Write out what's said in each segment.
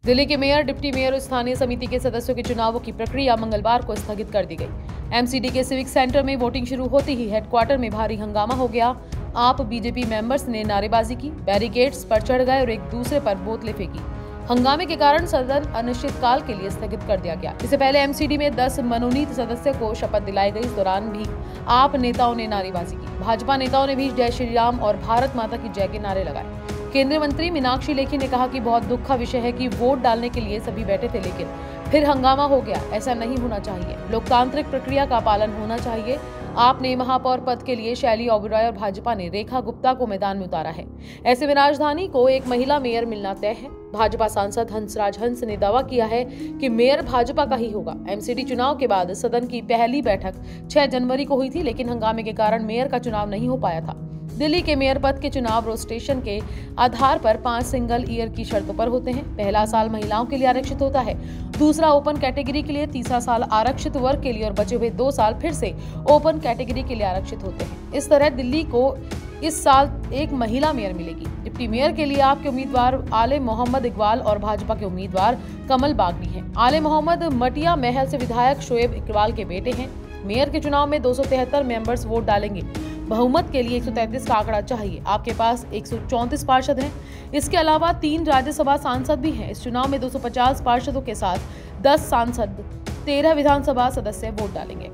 दिल्ली के mayor, deputy mayor और स्थानीय समिति के सदस्यों के चुनावों की प्रक्रिया मंगलवार को स्थगित कर दी गई। एमसीडी के सिविक सेंटर में वोटिंग शुरू होते ही हेडक्वार्टर में भारी हंगामा हो गया। आप बीजेपी मेंबर्स ने नारेबाजी की, बैरिकेड्स पर चढ़ गए और एक दूसरे पर बोतलें फेंकी। हंगामे के कारण सदन अनिश्चितकाल के लिए स्थगित कर दिया गया। इससे पहले एमसीडी में 10 मनोनीत सदस्यों को शपथ दिलाई गई। इस दौरान भी आप नेताओं ने नारेबाजी की। भाजपा नेताओं ने भी जय श्री राम और भारत माता की जय के नारे लगाए। केंद्रीय मंत्री मीनाक्षी लेखी ने कहा कि बहुत दुख का विषय है कि वोट डालने के लिए सभी बैठे थे, लेकिन फिर हंगामा हो गया। ऐसा नहीं होना चाहिए। लोकतांत्रिक प्रक्रिया का पालन होना चाहिए। आपने महापौर पद के लिए शैली ओबेरॉय और भाजपा ने रेखा गुप्ता को मैदान में उतारा है। ऐसे में राजधानी को एक महिला मेयर मिलना तय है। भाजपा सांसद हंसराज हंस ने दावा किया है कि मेयर भाजपा का ही होगा। एमसीडी चुनाव के बाद सदन की पहली बैठक 6 जनवरी को हुई थी, लेकिन हंगामे के कारण मेयर का चुनाव नहीं हो पाया था। दिल्ली के मेयर पद के चुनाव रोस्टेशन के आधार पर 5 सिंगल ईयर की शर्तों पर होते हैं। पहला साल महिलाओं के लिए आरक्षित होता है, दूसरा ओपन कैटेगरी के लिए, तीसरा साल आरक्षित वर्ग के लिए और बचे हुए 2 साल फिर से ओपन कैटेगरी के लिए आरक्षित होते हैं। इस तरह दिल्ली को इस साल एक महिला मेयर मिलेगी। डिप्टी मेयर के लिए आपके उम्मीदवार आले मोहम्मद इकबाल और भाजपा के उम्मीदवार कमल बागनी हैं। आले मोहम्मद मटिया महल से विधायक शोएब इकबाल के बेटे हैं। मेयर के चुनाव में 273 मेंबर्स वोट डालेंगे। बहुमत के लिए 133 का आंकड़ा चाहिए। आपके पास 134 पार्षद हैं। इसके अलावा 3 राज्यसभा सांसद भी हैं। इस चुनाव में 250 पार्षदों के साथ 10 सांसद, 13 विधानसभा सदस्य वोट डालेंगे।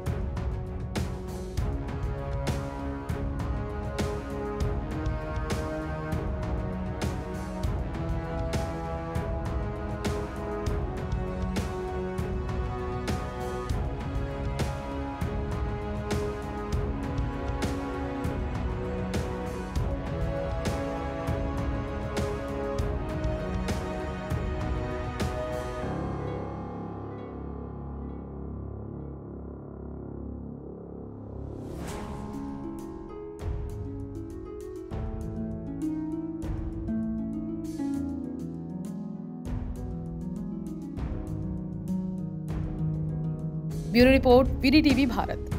Bureau report, VD TV Bharat.